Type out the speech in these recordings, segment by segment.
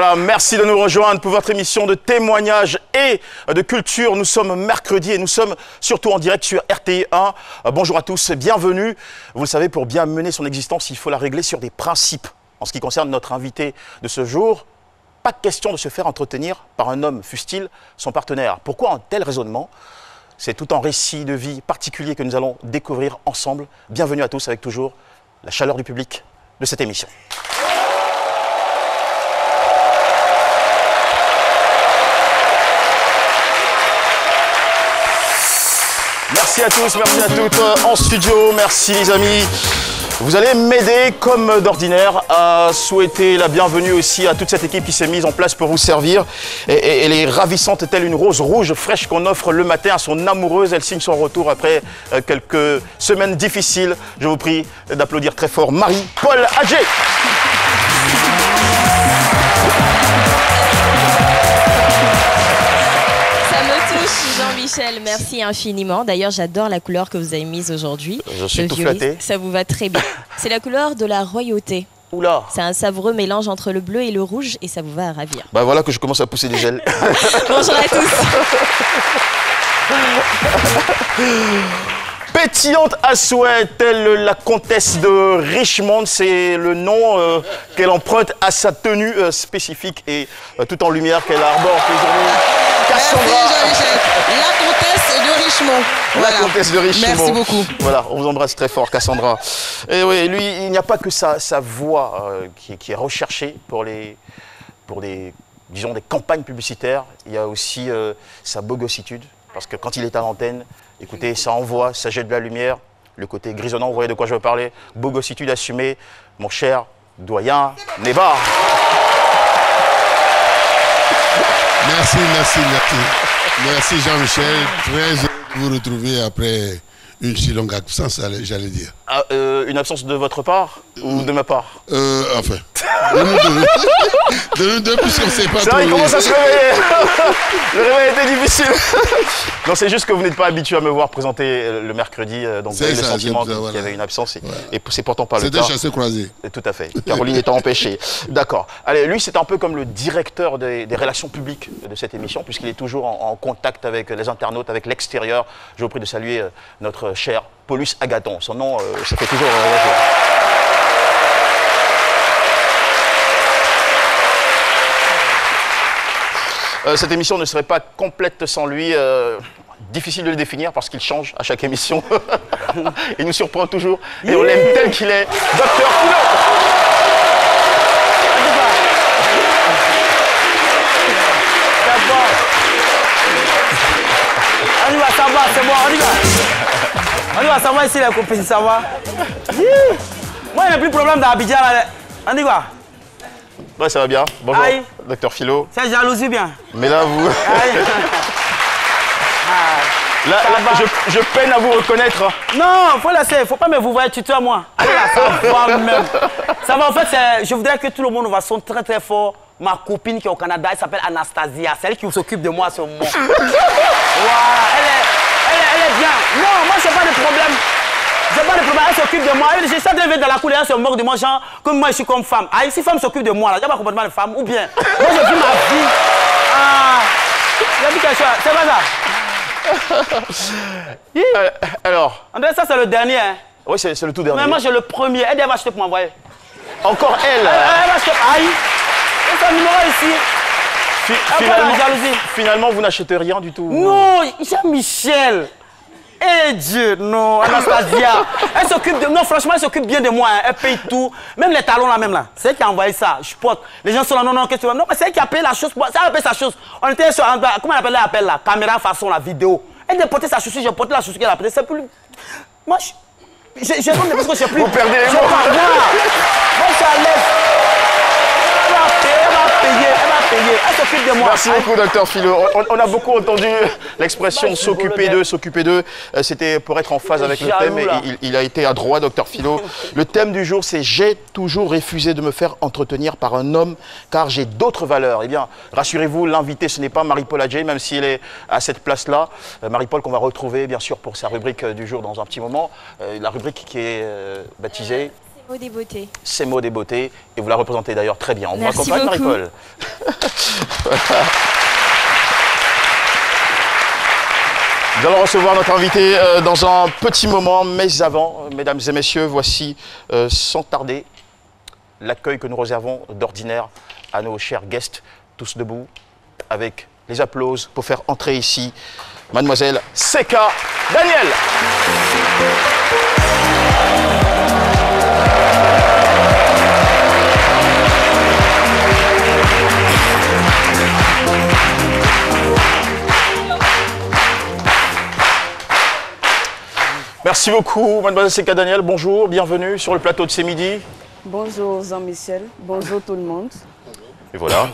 Voilà, merci de nous rejoindre pour votre émission de témoignages et de culture. Nous sommes mercredi et nous sommes surtout en direct sur RTI1. Bonjour à tous, bienvenue. Vous le savez, pour bien mener son existence, il faut la régler sur des principes. En ce qui concerne notre invité de ce jour, pas question de se faire entretenir par un homme, fût-il son partenaire. Pourquoi un tel raisonnement? C'est tout un récit de vie particulier que nous allons découvrir ensemble. Bienvenue à tous avec toujours la chaleur du public de cette émission. Merci à tous, merci à toutes en studio, merci les amis. Vous allez m'aider comme d'ordinaire à souhaiter la bienvenue aussi à toute cette équipe qui s'est mise en place pour vous servir. Et elle est ravissante telle une rose rouge fraîche qu'on offre le matin à son amoureuse. Elle signe son retour après quelques semaines difficiles. Je vous prie d'applaudir très fort Marie-Paul Adjé. Jean-Michel, merci infiniment. D'ailleurs, j'adore la couleur que vous avez mise aujourd'hui. Je suis tout flatté. Ça vous va très bien. C'est la couleur de la royauté. Oula. C'est un savoureux mélange entre le bleu et le rouge et ça vous va à ravir. Bah voilà que je commence à pousser des gels. Bonjour à tous. Pétillante à souhait, telle la comtesse de Richmond, c'est le nom qu'elle emprunte à sa tenue spécifique et tout en lumière qu'elle arbore aujourd'hui. Cassandra. Merci Jean-Michel. La comtesse de Richmond. Voilà. La comtesse de Richmond. Merci beaucoup. Voilà, on vous embrasse très fort, Cassandra. Et oui, lui, il n'y a pas que sa voix qui est recherchée pour des campagnes publicitaires. Il y a aussi sa bogossitude, parce que quand il est à l'antenne, écoutez, ça envoie, ça jette de la lumière. Le côté grisonnant, vous voyez de quoi je veux parler. Bogossitude assumée, mon cher doyen Néba. Merci, merci, merci. Merci Jean-Michel. Très heureux de vous retrouver après une si longue absence, j'allais dire. Ah, une absence de votre part ou de ma part? Enfin. De nous deux, puisqu'on ne sait pas trop. C'est vrai, il commence à se réveiller. Le réveil était difficile. Non, c'est juste que vous n'êtes pas habitué à me voir présenter le mercredi. Donc vous avez le sentiment qu'il y avait une absence. Et c'est pourtant pas le cas. C'était chassé croisé. Tout à fait. Caroline étant empêchée. D'accord. Allez, lui, c'est un peu comme le directeur des relations publiques de cette émission, puisqu'il est toujours en contact avec les internautes, avec l'extérieur. Je vous prie de saluer notre cher Paulus Agathon. Son nom, ça fait toujours réagir. Cette émission ne serait pas complète sans lui. Difficile de le définir parce qu'il change à chaque émission. Il nous surprend toujours et on l'aime tel qu'il est. Docteur Philo. On y va, ça va, c'est bon, on y va. On y va, ça va ici les copines, ça va. Moi, il n'y a plus de problème d'Abidjan là. On y va. Ouais, ça va bien. Bonjour, Aïe. Docteur Philo. C'est jalousie bien. Mais là, vous... Là, je peine à vous reconnaître. Non, faut laisser, faut pas me vous voyez tutoie moi. Allez là, ça va même. Ça va, en fait, je voudrais que tout le monde va son très très fort. Ma copine qui est au Canada, elle s'appelle Anastasia. C'est elle qui s'occupe de moi à ce moment. Voilà, elle est bien. Non, moi, j'ai pas de problème. J'ai pas de problème, elle s'occupe de moi. Je suis arrivé dans la couleur, elle se moque de moi, genre, comme moi, je suis comme femme. Ah, si femme s'occupe de moi, là, j'ai pas complètement de femme, ou bien. Moi, je vis ma vie. Ah, j'ai vu quelque chose, c'est pas ça. Alors. André, ça, c'est le dernier, hein. Oui, c'est le tout dernier. Mais moi, j'ai le premier. Elle va acheter pour m'envoyer. Encore elle. Elle va acheter. Aïe. C'est un numéro ici. Finalement, vous n'achetez rien du tout. Non, Jean-Michel. Eh Dieu, non, Anastasia. Elle s'occupe de... Non, franchement, elle s'occupe bien de moi. Hein. Elle paye tout. Même les talons là, même là. C'est elle qui a envoyé ça. Je porte. Les gens sont là, non, qu'est-ce que tu veux? Non, mais c'est elle qui a payé la chose. Ça a payé sa chose. On était sur... Comment elle appelle là? Caméra façon, la vidéo. Elle a porté sa chaussure, j'ai porté la chaussure qu'elle a portée. C'est plus... Moi, je donne parce que je sais plus. Vous perdez les mots. Moi, je suis à l'aise. Elle va payer. Elle s'occupe de moi. Merci beaucoup, Docteur Philo. On a beaucoup entendu l'expression s'occuper d'eux, s'occuper d'eux. C'était pour être en phase avec le thème. Et il a été adroit, Docteur Philo. Le thème du jour, c'est « J'ai toujours refusé de me faire entretenir par un homme car j'ai d'autres valeurs ». Eh bien, rassurez-vous, l'invité, ce n'est pas Marie-Paul Adjé, même si elle est à cette place-là. Marie-Paul qu'on va retrouver, bien sûr, pour sa rubrique du jour dans un petit moment. La rubrique qui est baptisée... Mot des beautés. C'est Maud des beautés. Et vous la représentez d'ailleurs très bien. On vous Merci accompagne, beaucoup. Marie-Paul. Nous allons recevoir notre invité dans un petit moment, mais avant, mesdames et messieurs, voici sans tarder l'accueil que nous réservons d'ordinaire à nos chers guests, tous debout, avec les applaudissements pour faire entrer ici Mademoiselle Seka Daniel. Merci beaucoup, Mademoiselle Seka Daniel. Bonjour, bienvenue sur le plateau de C'est Midi. Bonjour Jean-Michel, bonjour tout le monde. Et voilà.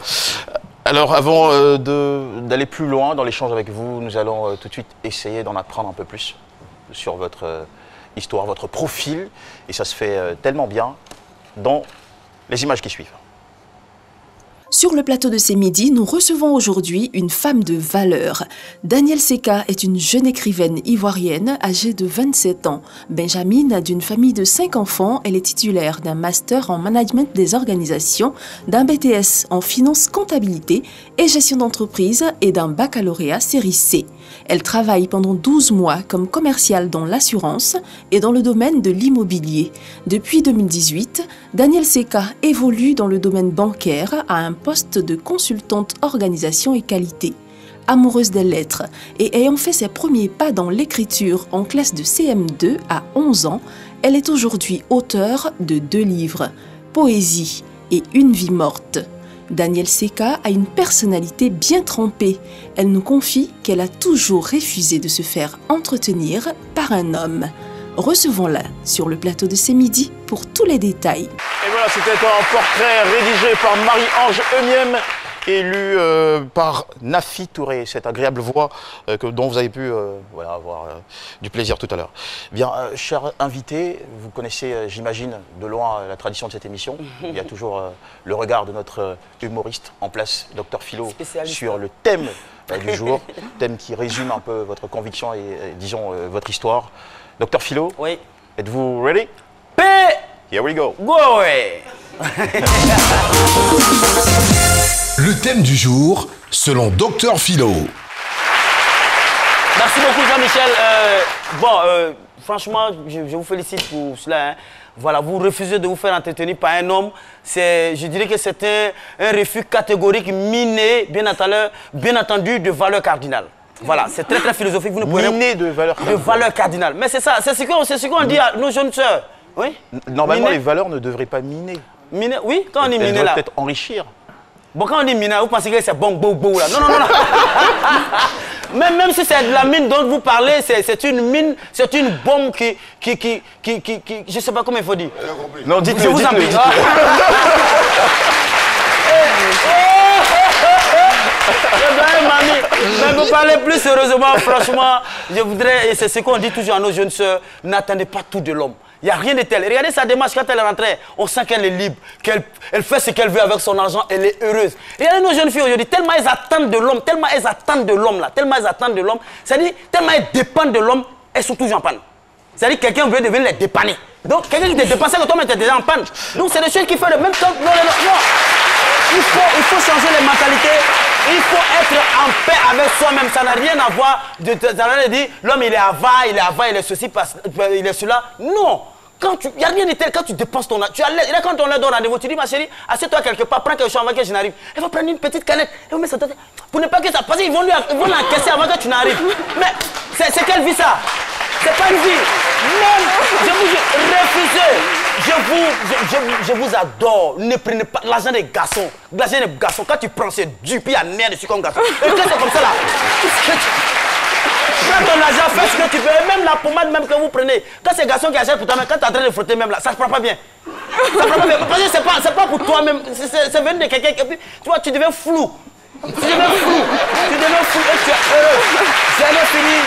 Alors, avant d'aller plus loin dans l'échange avec vous, nous allons tout de suite essayer d'en apprendre un peu plus sur votre histoire, votre profil. Et ça se fait tellement bien dans les images qui suivent. Sur le plateau de C'est Midi, nous recevons aujourd'hui une femme de valeur. Danielle Seka est une jeune écrivaine ivoirienne âgée de 27 ans. Benjamine, d'une famille de 5 enfants, elle est titulaire d'un master en management des organisations, d'un BTS en finance comptabilité et gestion d'entreprise et d'un baccalauréat série C. Elle travaille pendant 12 mois comme commerciale dans l'assurance et dans le domaine de l'immobilier. Depuis 2018, Danielle Seka évolue dans le domaine bancaire à un poste de consultante organisation et qualité. Amoureuse des lettres et ayant fait ses premiers pas dans l'écriture en classe de CM2 à 11 ans, elle est aujourd'hui auteure de 2 livres, Poésie et Une vie morte. Danielle Seka a une personnalité bien trempée. Elle nous confie qu'elle a toujours refusé de se faire entretenir par un homme. Recevons-la sur le plateau de C'est Midi pour tous les détails. Et voilà, c'était un portrait rédigé par Marie-Ange Eumiem et lu par Nafi Touré, cette agréable voix dont vous avez pu voilà, avoir du plaisir tout à l'heure. Bien, cher invité, vous connaissez, j'imagine, de loin la tradition de cette émission. Il y a toujours le regard de notre humoriste en place, Dr Philo, sur le thème du jour, thème qui résume un peu votre conviction et disons, votre histoire. Dr Philo, Oui. êtes-vous ready? P. Here we go. Go away. Le thème du jour, selon Dr Philo. Merci beaucoup Jean-Michel. Franchement, je vous félicite pour cela. Hein. Voilà, vous refusez de vous faire entretenir par un homme. Je dirais que c'est un refus catégorique, miné, bien entendu, de valeur cardinale. Voilà, c'est très très philosophique. Vous ne pouvez Miné de valeur cardinale. De valeur cardinale. Mais c'est ça, c'est ce qu'on dit à nos jeunes sœurs. Oui. Normalement, Miné. les valeurs ne devraient pas miner. Miner, oui, quand on dit Elles miner doivent là. peut-être enrichir. Bon, quand on dit miner, vous pensez que c'est bon, beau là. Non, non, non, non. Même si c'est de la mine dont vous parlez, c'est une mine, c'est une bombe qui, je sais pas comment il faut dire. Non, Je dites-le, vous en dites-le. prie. Mais vous parlez plus sérieusement, franchement, je voudrais, et c'est ce qu'on dit toujours à nos jeunes sœurs, n'attendez pas tout de l'homme. Il n'y a rien de tel. Regardez sa démarche quand elle est rentrée. On sent qu'elle est libre, qu'elle fait ce qu'elle veut avec son argent, elle est heureuse. Regardez nos jeunes filles aujourd'hui, tellement elles attendent de l'homme, tellement elles attendent de l'homme là, tellement elles attendent de l'homme, c'est-à-dire tellement elles dépendent de l'homme, elles sont toujours en panne. C'est-à-dire que quelqu'un veut devenir les dépanner. Donc quelqu'un qui te dépensait que toi-même tu es déjà en panne. Donc c'est des choses qui font le même temps. Non. Il faut changer les mentalités. Il faut être en paix avec soi-même. Ça n'a rien à voir de dire l'homme il est avare, il est ceci, il est cela. Non. Il n'y a rien de tel. Quand tu dépenses ton argent, quand on est dans le rendez-vous, tu dis ma chérie, assieds-toi quelque part, prends quelque chose avant que je n'arrive. Elle va prendre une petite canette. Elle va mettre ça pour ne pas que ça passe. Ils vont l'encaisser avant que tu n'arrives. Mais c'est quelle vie ça? C'est pas une vie. Même, je vous refuse. Je vous adore. Ne prenez pas l'argent des garçons. L'argent des garçons, quand tu prends, c'est du puis à nerf dessus comme garçon. Et quand c'est comme ça là, prends ton argent, fais ce que tu veux. Même la pommade même que vous prenez. Quand c'est garçon qui achète pour toi, quand tu es en train de frotter même là, ça ne se prend pas bien. Ça prend pas bien. Parce que c'est pas pour toi-même. C'est venu de quelqu'un. Et puis, tu vois, tu deviens flou. Tu deviens flou et tu es heureux. J'en ai fini.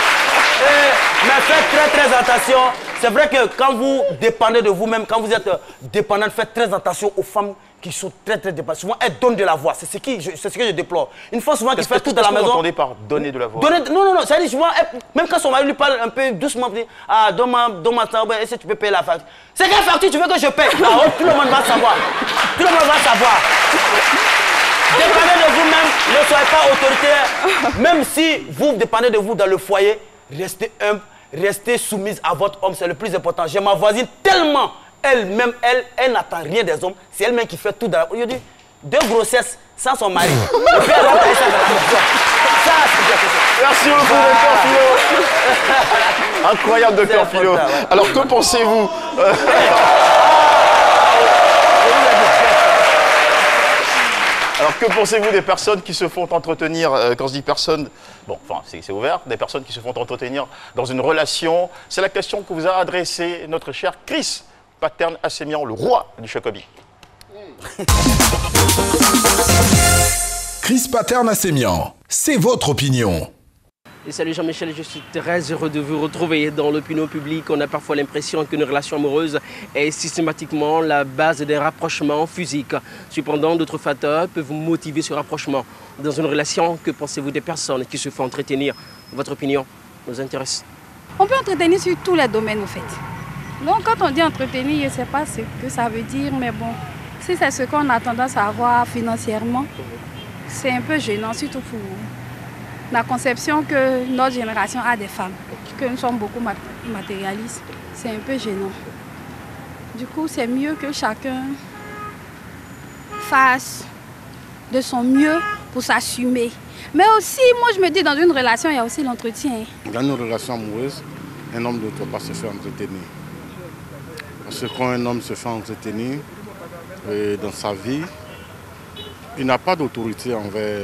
Mais faites très attention. C'est vrai que quand vous dépendez de vous-même, quand vous êtes dépendant, faites très attention aux femmes qui sont très dépassées. Souvent, elles donnent de la voix. C'est ce que je déplore. Une fois, souvent, qui fait tout dans la maison. Qu'est-ce que vous entendez par donner de la voix? Non. Ça dit souvent, même quand son mari lui parle un peu doucement, il dit, ah, donne-moi ça, est-ce que tu peux payer la facture? C'est quelle facture tu veux que je paye? Ah, tout le monde va savoir. Tout le monde va savoir. Dépendez de vous-même, ne soyez pas autoritaire. Même si vous dépendez de vous dans le foyer, restez humble, restez soumise à votre homme, c'est le plus important. J'ai ma voisine tellement, elle-même, elle n'attend rien des hommes. C'est elle-même qui fait tout dans la... Je dis, 2 grossesses sans son mari. Et puis elle rentre avec ça dans la maison. Ça, c'est bien fait. Merci beaucoup, docteur Philo. Incroyable, docteur Philo. Ouais. Alors, que pensez-vous Alors, que pensez-vous des personnes qui se font entretenir, quand je dis personnes, bon, enfin, c'est ouvert, des personnes qui se font entretenir dans une relation? C'est la question que vous a adressée notre cher Chris Pattern-Assemian, le roi du Chocobi. Chris Pattern-Assemian, c'est votre opinion. Et salut Jean-Michel, je suis très heureux de vous retrouver dans l'opinion publique. On a parfois l'impression qu'une relation amoureuse est systématiquement la base d'un rapprochement physique. Cependant, d'autres facteurs peuvent vous motiver ce rapprochement. Dans une relation, que pensez-vous des personnes qui se font entretenir? Votre opinion nous intéresse. On peut entretenir sur tous les domaines, en fait. Donc, quand on dit entretenir, je ne sais pas ce que ça veut dire, mais bon, si c'est ce qu'on a tendance à avoir financièrement, c'est un peu gênant, surtout pour la conception que notre génération a des femmes, que nous sommes beaucoup matérialistes. C'est un peu gênant. Du coup, c'est mieux que chacun fasse de son mieux pour s'assumer. Mais aussi, moi je me dis, dans une relation, il y a aussi l'entretien. Dans une relation amoureuse, un homme ne doit pas se faire entretenir. Parce que quand un homme se fait entretenir dans sa vie, il n'a pas d'autorité envers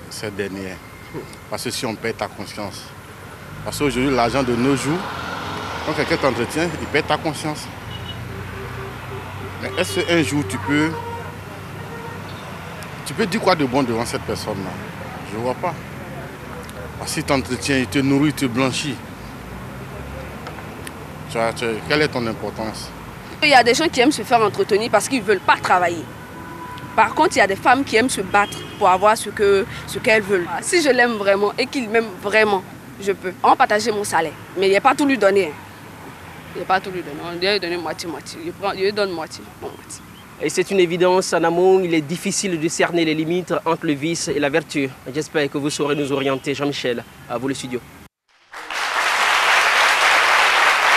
ces derniers. Parce que si on perd ta conscience. Parce qu'aujourd'hui, l'argent de nos jours, quand quelqu'un t'entretient, il perd ta conscience. Mais est-ce qu'un jour tu peux dire quoi de bon devant cette personne-là? Je ne vois pas. Parce qu'il t'entretient, il te nourrit, il te blanchit. Quelle est ton importance? Il y a des gens qui aiment se faire entretenir parce qu'ils ne veulent pas travailler. Par contre, il y a des femmes qui aiment se battre pour avoir ce qu'elles veulent. Si je l'aime vraiment et qu'il m'aime vraiment, je peux. On va partager mon salaire, mais il n'y a pas tout lui donner. Il n'y a pas tout lui donner. On doit lui donner moitié-moitié. Je lui donne moitié. Et c'est une évidence, en amont, il est difficile de cerner les limites entre le vice et la vertu. J'espère que vous saurez nous orienter. Jean-Michel, à vous le studio.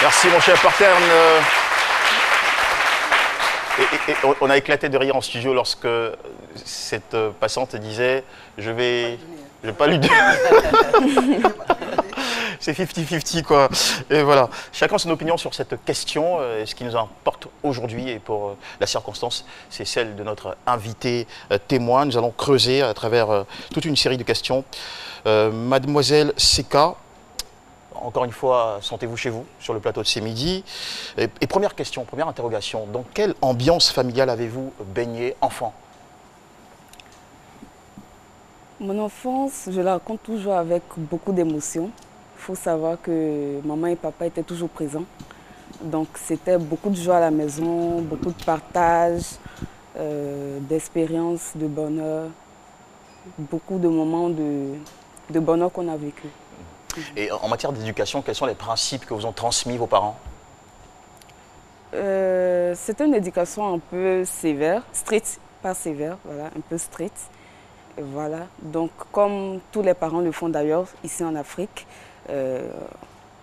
Merci mon cher Pattern. Et on a éclaté de rire en studio lorsque cette passante disait « je vais pas lui dire ». C'est 50-50 quoi. Et voilà. Chacun son opinion sur cette question. Et ce qui nous importe aujourd'hui et pour la circonstance, c'est celle de notre invité témoin. Nous allons creuser à travers toute une série de questions. Mademoiselle Seka, encore une fois, sentez-vous chez vous sur le plateau de C'est Midi. Et première question, première interrogation, dans quelle ambiance familiale avez-vous baigné enfant? Mon enfance, je la raconte toujours avec beaucoup d'émotion. Il faut savoir que maman et papa étaient toujours présents. Donc c'était beaucoup de joie à la maison, beaucoup de partage, d'expériences, de bonheur, beaucoup de moments de bonheur qu'on a vécu. Et en matière d'éducation, quels sont les principes que vous ont transmis vos parents? C'était une éducation un peu sévère, strict, pas sévère, voilà, un peu strict. Voilà. Donc comme tous les parents le font d'ailleurs ici en Afrique,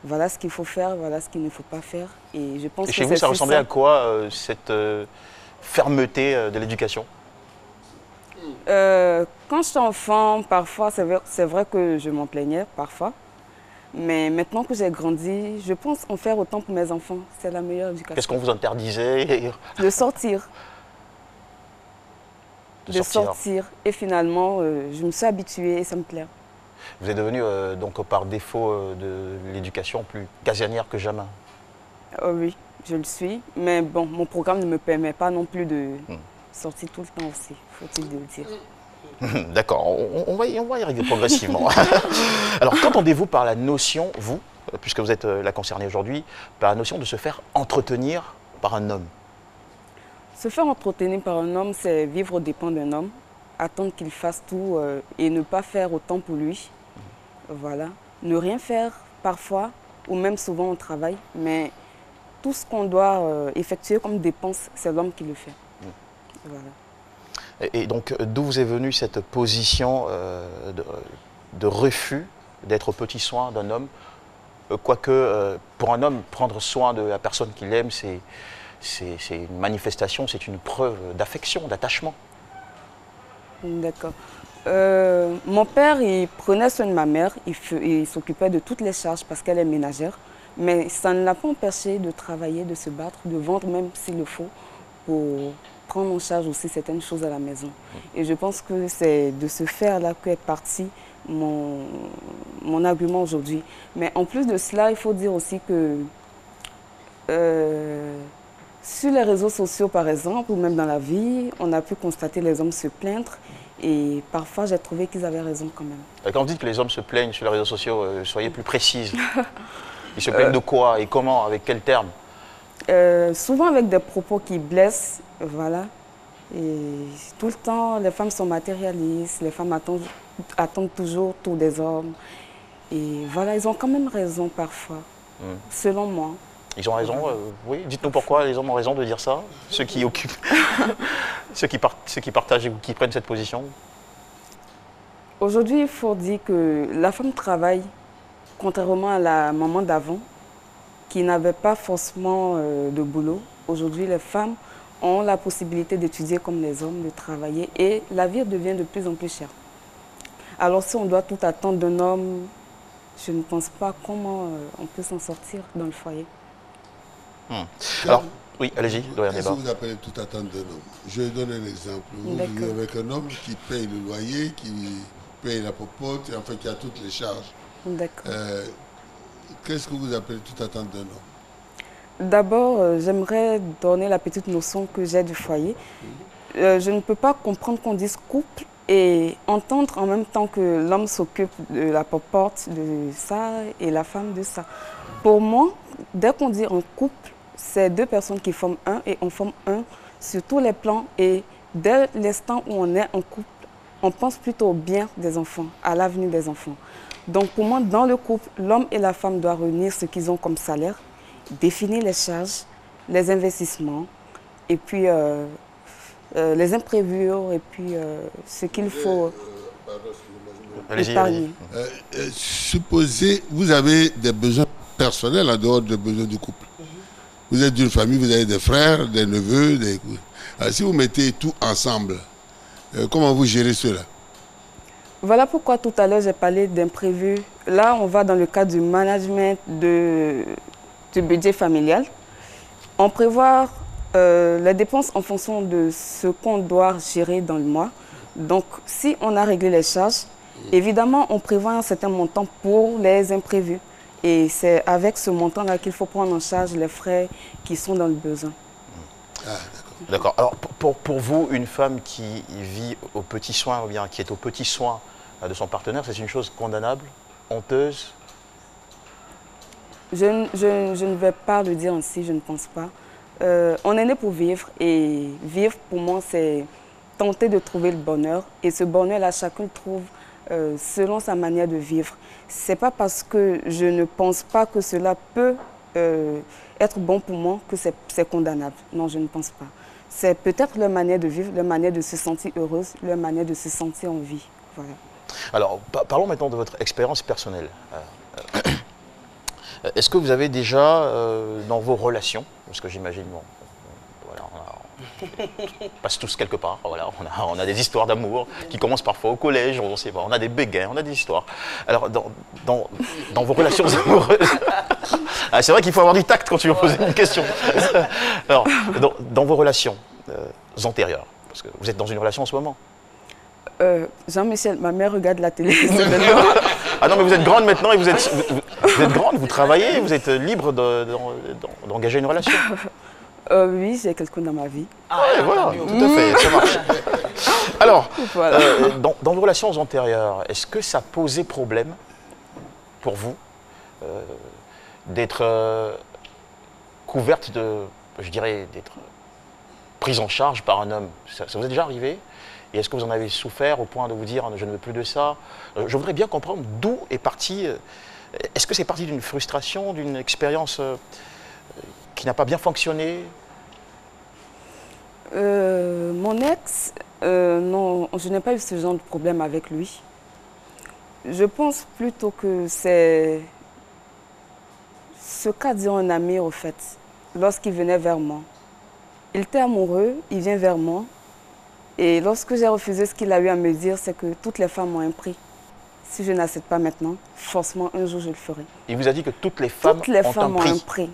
voilà ce qu'il faut faire, voilà ce qu'il ne faut pas faire. Et je pense que chez vous, ça ressemblait à quoi cette fermeté de l'éducation? Quand j'étais enfant, parfois, c'est vrai que je m'en plaignais, parfois. Mais maintenant que j'ai grandi, je pense en faire autant pour mes enfants. C'est la meilleure éducation. Qu'est-ce qu'on vous interdisait? De sortir. De sortir. Et finalement, je me suis habituée et ça me plaît. Vous êtes devenu, donc par défaut de l'éducation, plus casanière que jamais? Oui, je le suis. Mais bon, mon programme ne me permet pas non plus de sortir tout le temps aussi, faut-il le dire. D'accord, on va y arriver progressivement. Alors, qu'entendez-vous par la notion, vous, puisque vous êtes la concernée aujourd'hui, par la notion de se faire entretenir par un homme? Se faire entretenir par un homme, c'est vivre aux dépens d'un homme, attendre qu'il fasse tout et ne pas faire autant pour lui. Voilà. Ne rien faire parfois, ou même souvent au travail, mais tout ce qu'on doit effectuer comme dépense, c'est l'homme qui le fait. Voilà. Et donc, d'où vous est venue cette position de refus d'être au petit soin d'un homme? Quoique, pour un homme, prendre soin de la personne qu'il aime, c'est une manifestation, c'est une preuve d'affection, d'attachement. D'accord. Mon père, il prenait soin de ma mère, il s'occupait de toutes les charges parce qu'elle est ménagère. Mais ça ne l'a pas empêché de travailler, de se battre, de vendre même s'il le faut, pour prendre en charge aussi certaines choses à la maison. Et je pense que c'est de ce faire-là qu'est parti mon argument aujourd'hui. Mais en plus de cela, il faut dire aussi que sur les réseaux sociaux, par exemple, ou même dans la vie, on a pu constater les hommes se plaindre. Et parfois, j'ai trouvé qu'ils avaient raison quand même. Quand vous dites que les hommes se plaignent sur les réseaux sociaux, soyez plus précise. Ils se plaignent de quoi et comment, avec quels termes? Souvent avec des propos qui blessent, voilà. Et tout le temps, les femmes sont matérialistes, les femmes attendent toujours tout des hommes. Et voilà, ils ont quand même raison parfois, selon moi. Ils ont raison, oui. Dites-nous pourquoi les hommes ont raison de dire ça, ceux qui occupent, ceux qui partagent ou qui prennent cette position. Aujourd'hui, il faut dire que la femme travaille, contrairement à la maman d'avant, qui n'avait pas forcément de boulot. Aujourd'hui, les femmes ont la possibilité d'étudier comme les hommes, de travailler, et la vie devient de plus en plus chère. Alors si on doit tout attendre d'un homme, je ne pense pas comment on peut s'en sortir dans le foyer. Alors, oui, allez-y, doyen Qu'est-ce débat. que vous appelez tout attendre d'un homme? Je vais donner un exemple. Vous vivez avec un homme qui paye le loyer, qui paye la popote, et en fait qui a toutes les charges. D'accord. Qu'est-ce que vous appelez tout attendre d'un homme? D'abord, j'aimerais donner la petite notion que j'ai du foyer. Je ne peux pas comprendre qu'on dise couple et entendre en même temps que l'homme s'occupe de la popote, de ça, et la femme de ça. Pour moi, dès qu'on dit un couple, c'est deux personnes qui forment un et on forme un sur tous les plans. Et dès l'instant où on est en couple, on pense plutôt au bien des enfants, à l'avenir des enfants. Donc pour moi, dans le couple, l'homme et la femme doivent réunir ce qu'ils ont comme salaire, définir les charges, les investissements, et puis les imprévus, et puis ce qu'il faut épargner. Supposez, vous avez des besoins personnels en dehors des besoins du couple. Vous êtes d'une famille, vous avez des frères, des neveux, Alors, si vous mettez tout ensemble, comment vous gérez cela? Voilà pourquoi tout à l'heure j'ai parlé d'imprévus. Là, on va dans le cadre du management du budget familial. On prévoit les dépenses en fonction de ce qu'on doit gérer dans le mois. Donc, si on a réglé les charges, évidemment, on prévoit un certain montant pour les imprévus. Et c'est avec ce montant-là qu'il faut prendre en charge les frais qui sont dans le besoin. D'accord. Alors, pour vous, une femme qui vit au petit soin, ou bien qui est au petit soin de son partenaire, c'est une chose condamnable, honteuse? Je ne vais pas le dire ainsi, je ne pense pas. On est né pour vivre, et vivre, pour moi, c'est tenter de trouver le bonheur. Et ce bonheur-là, chacun le trouve selon sa manière de vivre. Ce n'est pas parce que je ne pense pas que cela peut être bon pour moi que c'est condamnable. Non, je ne pense pas. C'est peut-être leur manière de vivre, leur manière de se sentir heureuse, leur manière de se sentir en vie. Voilà. Alors, parlons maintenant de votre expérience personnelle. Est-ce que vous avez déjà, dans vos relations, parce que j'imagine, bon, voilà, on passe tous quelque part, voilà, on a des histoires d'amour qui commencent parfois au collège, on sait pas, on a des béguins, on a des histoires. Alors, dans vos relations amoureuses, c'est vrai qu'il faut avoir du tact quand tu veux poser une question. Alors, dans vos relations antérieures, parce que vous êtes dans une relation en ce moment. Jean-Michel, ma mère regarde la télé. Ah non, mais vous êtes grande maintenant et vous êtes grande, vous travaillez, vous êtes libre d'engager une relation. Oui, j'ai quelqu'un dans ma vie. Ah ouais, voilà, tout à fait, ça marche. Alors, voilà. Dans vos relations antérieures, est-ce que ça posait problème pour vous d'être couverte de, je dirais, prise en charge par un homme. Ça vous est déjà arrivé? Et est-ce que vous en avez souffert au point de vous dire « je ne veux plus de ça » Je voudrais bien comprendre d'où est parti... Est-ce que c'est parti d'une frustration, d'une expérience qui n'a pas bien fonctionné? Mon ex, non, je n'ai pas eu ce genre de problème avec lui. Je pense plutôt que c'est ce qu'a dit un ami, au fait, lorsqu'il venait vers moi. Il était amoureux, il vient vers moi. Et lorsque j'ai refusé, ce qu'il a eu à me dire, c'est que toutes les femmes ont un prix. Si je n'accepte pas maintenant, forcément, un jour, je le ferai. Il vous a dit que toutes les femmes ont un prix.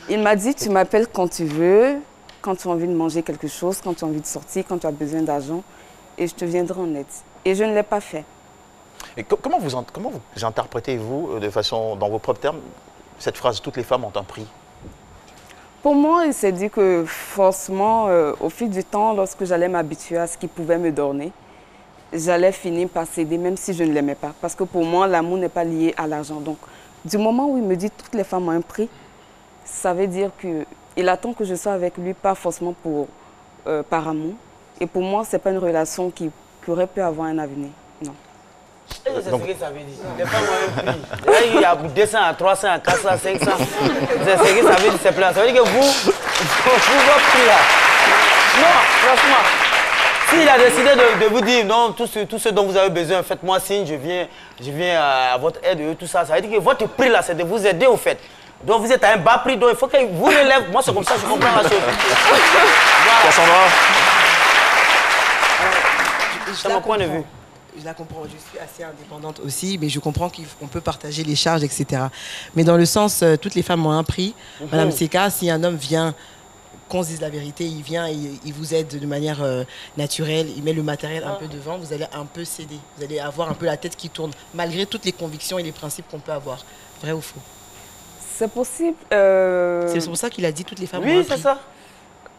Il m'a dit, tu m'appelles quand tu veux, quand tu as envie de manger quelque chose, quand tu as envie de sortir, quand tu as besoin d'argent, et je te viendrai en aide. Et je ne l'ai pas fait. Et comment vous interprétez, vous, de façon, dans vos propres termes, cette phrase « toutes les femmes ont un prix » ? Pour moi, il s'est dit que forcément, au fil du temps, lorsque j'allais m'habituer à ce qu'il pouvait me donner, j'allais finir par céder, même si je ne l'aimais pas. Parce que pour moi, l'amour n'est pas lié à l'argent. Donc, du moment où il me dit toutes les femmes ont un prix, ça veut dire qu'il attend que je sois avec lui, pas forcément par amour. Et pour moi, ce n'est pas une relation qui aurait pu avoir un avenir. Non. C'est ce que ça veut dire. Les femmes ont un prix. Il y a 200, 300, 400, 500. C'est ce que ça veut dire, c'est plein. Ça veut dire que vous votre prix là. Non, franchement. S'il a décidé de vous dire non, tout ce dont vous avez besoin, faites-moi signe, je viens à votre aide et tout ça. Ça veut dire que votre prix là, c'est de vous aider au fait. Donc vous êtes à un bas prix, donc il faut que vous relève. Moi, c'est comme ça que je comprends la chose. Voilà. Cassandra. C'est mon point de vue. Je la comprends, je suis assez indépendante aussi, mais je comprends qu'on peut partager les charges, etc. Mais dans le sens, toutes les femmes ont un prix. Madame Seka, si un homme vient, qu'on se dise la vérité, il vient et il vous aide de manière naturelle, il met le matériel un peu devant, vous allez un peu céder. Vous allez avoir un peu la tête qui tourne, malgré toutes les convictions et les principes qu'on peut avoir. Vrai ou faux? C'est possible. C'est pour ça qu'il a dit toutes les femmes ont un prix. Oui, c'est ça.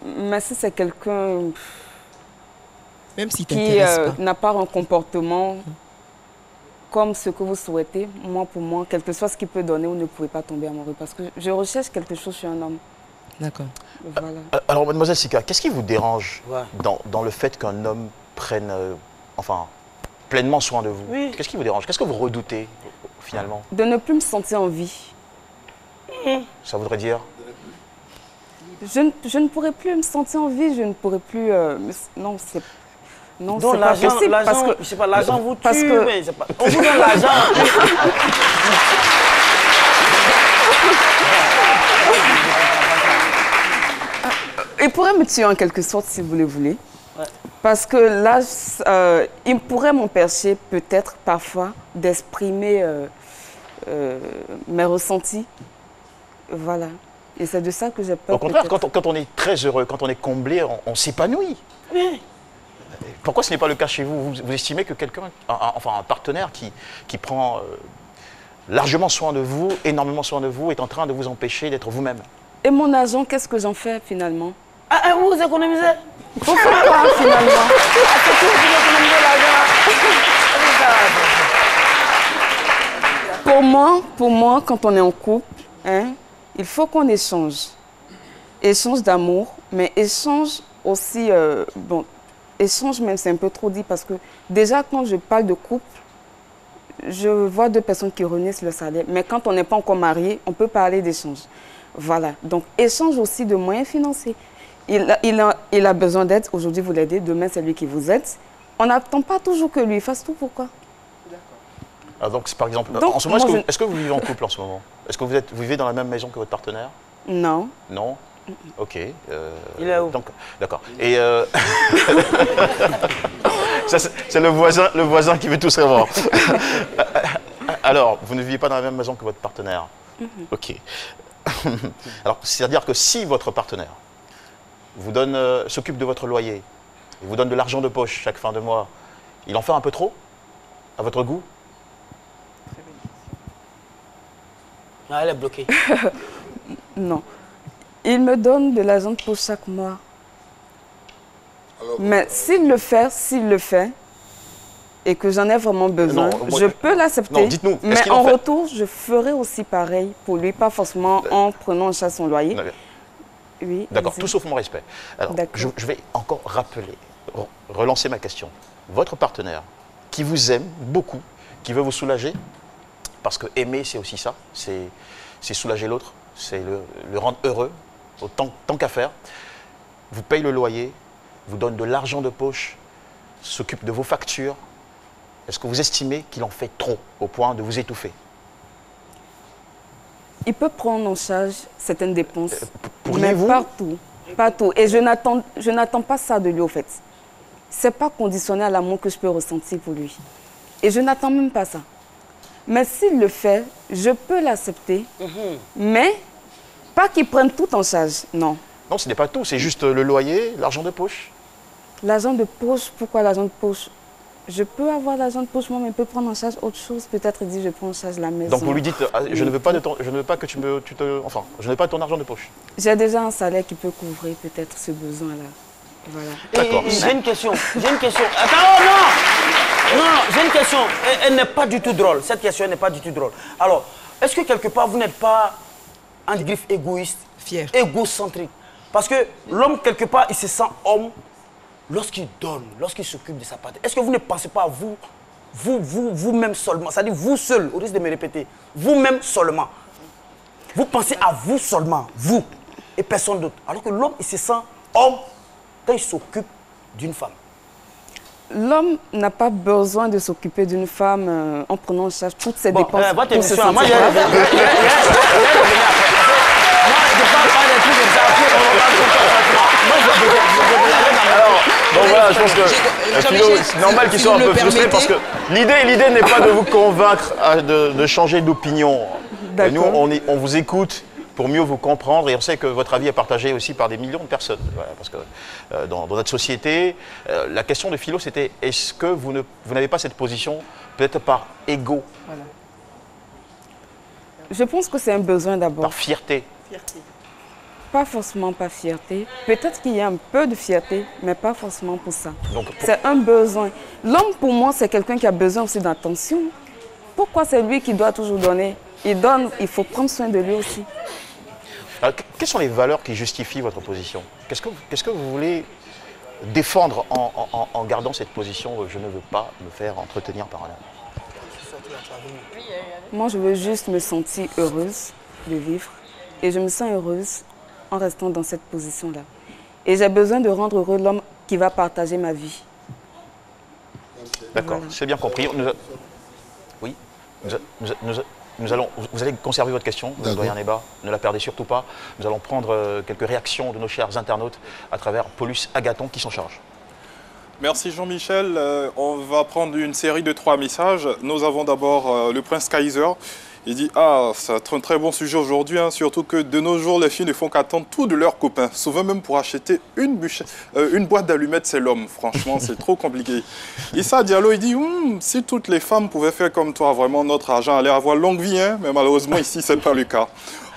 Mais si c'est quelqu'un... Même si qui n'a pas un comportement comme ce que vous souhaitez, moi, pour moi, quel que soit ce qu'il peut donner, vous ne pouvez pas tomber amoureux. Parce que je recherche quelque chose chez un homme. D'accord. Voilà. Alors, mademoiselle Seka, qu'est-ce qui vous dérange dans le fait qu'un homme prenne pleinement soin de vous? Oui. Qu'est-ce qui vous dérange? Qu'est-ce que vous redoutez, finalement? De ne plus me sentir en vie. Ça voudrait dire? Je ne pourrais plus me sentir en vie, je ne pourrais plus... non, c'est... Non, donc c'est pas possible parce que... Je sais pas, l'argent vous tue, parce que... mais c'est pas... On vous donne l'argent. Il pourrait me tuer en quelque sorte, si vous le voulez. Ouais. Parce que là, il pourrait m'empêcher peut-être parfois d'exprimer mes ressentis. Voilà. Et c'est de ça que j'ai peur. Au contraire, quand on est très heureux, quand on est comblé, on s'épanouit. Oui. Pourquoi ce n'est pas le cas chez vous? Vous estimez que quelqu'un, enfin un partenaire qui prend largement soin de vous, énormément soin de vous, est en train de vous empêcher d'être vous-même? Et mon argent, qu'est-ce que j'en fais finalement? Ah, vous économisez? Vous faites quoi finalement? C'est tout, vous économisez l'argent. Pour moi, quand on est en couple, hein, il faut qu'on échange. Échange d'amour, mais échange aussi... bon, échange même, c'est un peu trop dit parce que déjà, quand je parle de couple, je vois deux personnes qui réunissent le salaire. Mais quand on n'est pas encore marié, on peut parler d'échange. Voilà. Donc, échange aussi de moyens financiers. Il a besoin d'aide. Aujourd'hui, vous l'aidez. Demain, c'est lui qui vous aide. On n'attend pas toujours que lui fasse tout. Pourquoi? Ah, donc, par exemple, en ce moment, est-ce que vous vivez en couple en ce moment? Est-ce que vous vivez dans la même maison que votre partenaire? Non. Non? Ok. Il est où? D'accord. Et c'est le voisin qui veut tout savoir. Alors, vous ne vivez pas dans la même maison que votre partenaire? Ok. Alors, c'est-à-dire que si votre partenaire vous s'occupe de votre loyer, il vous donne de l'argent de poche chaque fin de mois, il en fait un peu trop, à votre goût? Ah, elle est bloquée. Non. Il me donne de l'argent pour chaque mois. Alors, mais s'il le fait, et que j'en ai vraiment besoin, je peux l'accepter. Mais en retour, je ferai aussi pareil pour lui, pas forcément en prenant en charge son loyer. Oui. D'accord, tout sauf mon respect. Alors, je vais encore rappeler, relancer ma question. Votre partenaire, qui vous aime beaucoup, qui veut vous soulager, parce que aimer, c'est aussi ça, c'est soulager l'autre, c'est le rendre heureux, tant qu'à faire, vous paye le loyer, vous donne de l'argent de poche, s'occupe de vos factures. Est-ce que vous estimez qu'il en fait trop, au point de vous étouffer? Il peut prendre en charge certaines dépenses, mais partout. Et je n'attends pas ça de lui, au fait. Ce n'est pas conditionné à l'amour que je peux ressentir pour lui. Et je n'attends même pas ça. Mais s'il le fait, je peux l'accepter, mais pas qu'il prenne tout en charge, non. Non, ce n'est pas tout, c'est juste le loyer, l'argent de poche. L'argent de poche, pourquoi l'argent de poche? Je peux avoir l'argent de poche, moi, mais il peut prendre en charge autre chose. Peut-être il dit, je prends en charge la maison. Donc vous lui dites, je ne veux pas que je ne veux pas ton argent de poche. J'ai déjà un salaire qui peut couvrir peut-être ce besoin-là. Voilà. D'accord. J'ai une question. Attends, non, j'ai une question. Elle n'est pas du tout drôle. Cette question n'est pas du tout drôle. Alors, est-ce que quelque part, vous n'êtes pas un griffe égoïste, égocentrique? Parce que l'homme, quelque part, il se sent homme lorsqu'il donne, lorsqu'il s'occupe de sa patrie. Est-ce que vous ne pensez pas à vous-même seulement, c'est-à-dire vous seul, au risque de me répéter, vous-même seulement. Vous pensez à vous seulement, vous, et personne d'autre. Alors que l'homme, il se sent homme quand il s'occupe d'une femme. L'homme n'a pas besoin de s'occuper d'une femme en prenant en charge toutes ses dépenses. Votre émission, moi, je parle pas des trucs comme ça. Bon voilà, je pense que c'est normal qu'il soit un peu frustré parce que l'idée n'est pas de vous convaincre de changer d'opinion. Nous, on vous écoute pour mieux vous comprendre et on sait que votre avis est partagé aussi par des millions de personnes. Voilà, parce que dans notre société, la question de Philo, c'était est-ce que vous n'avez pas cette position peut-être par ego? Voilà. Je pense que c'est un besoin d'abord. Par fierté. Pas forcément par fierté. Peut-être qu'il y a un peu de fierté, mais pas forcément pour ça. C'est un besoin. L'homme, pour moi, c'est quelqu'un qui a besoin aussi d'attention. Pourquoi c'est lui qui doit toujours donner? Il donne, il faut prendre soin de lui aussi. Alors, quelles sont les valeurs qui justifient votre position? Qu'est-ce que vous voulez défendre en gardant cette position je ne veux pas me faire entretenir par un homme? Moi, je veux juste me sentir heureuse de vivre. Et je me sens heureuse en restant dans cette position-là. Et j'ai besoin de rendre heureux l'homme qui va partager ma vie. D'accord, c'est bien compris. Oui, vous allez conserver votre question, Doyen Neba, ne la perdez surtout pas. Nous allons prendre quelques réactions de nos chers internautes à travers Paulus Agathon qui s'en charge. Merci Jean-Michel. On va prendre une série de 3 messages. Nous avons d'abord le prince Kaiser. Il dit « Ah, c'est un très bon sujet aujourd'hui, hein, surtout que de nos jours, les filles ne font qu'attendre tout de leurs copains. Souvent même pour acheter une boîte d'allumettes, c'est l'homme. Franchement, c'est trop compliqué. » Issa Diallo, il dit « Si toutes les femmes pouvaient faire comme toi, vraiment, notre argent allait avoir longue vie, hein, mais malheureusement, ici, ce n'est pas le cas. »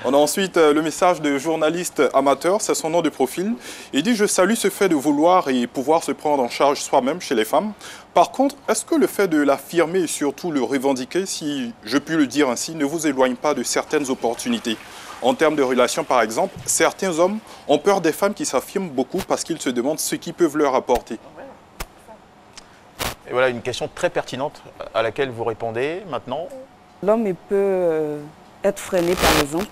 On a ensuite le message de journaliste amateur, c'est son nom de profil. Il dit « Je salue ce fait de vouloir et pouvoir se prendre en charge soi-même chez les femmes. Par contre, est-ce que le fait de l'affirmer et surtout le revendiquer, si je puis le dire ainsi, ne vous éloigne pas de certaines opportunités? En termes de relations, par exemple, certains hommes ont peur des femmes qui s'affirment beaucoup parce qu'ils se demandent ce qu'ils peuvent leur apporter. » Et voilà une question très pertinente à laquelle vous répondez maintenant. L'homme, il peut être freiné, par exemple,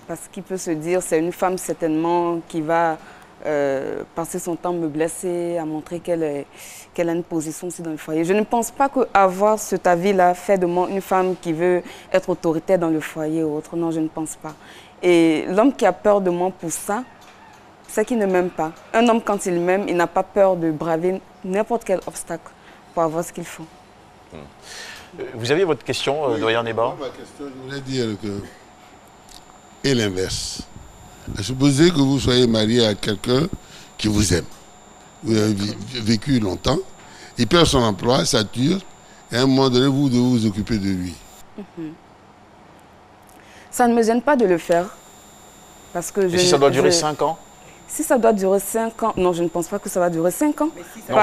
parce qu'il peut se dire c'est une femme certainement qui va passer son temps à me blesser, à montrer qu'elle a une position aussi dans le foyer. Je ne pense pas qu'avoir cet avis-là fait de moi une femme qui veut être autoritaire dans le foyer ou autre. Non, je ne pense pas. Et l'homme qui a peur de moi pour ça, c'est qu'il ne m'aime pas. Un homme, quand il m'aime, il n'a pas peur de braver n'importe quel obstacle pour avoir ce qu'il faut. Vous aviez votre question, Doyen Neba? Ma question, je voulais dire que... Et l'inverse. Supposez que vous soyez marié à quelqu'un qui vous aime. Vous avez vécu longtemps, il perd son emploi, ça dure, et à un moment donné, vous devez vous occuper de lui. Ça ne me gêne pas de le faire. Parce que et si ça doit durer 5 ans? Si ça doit durer 5 ans, non, je ne pense pas que ça va durer 5 ans.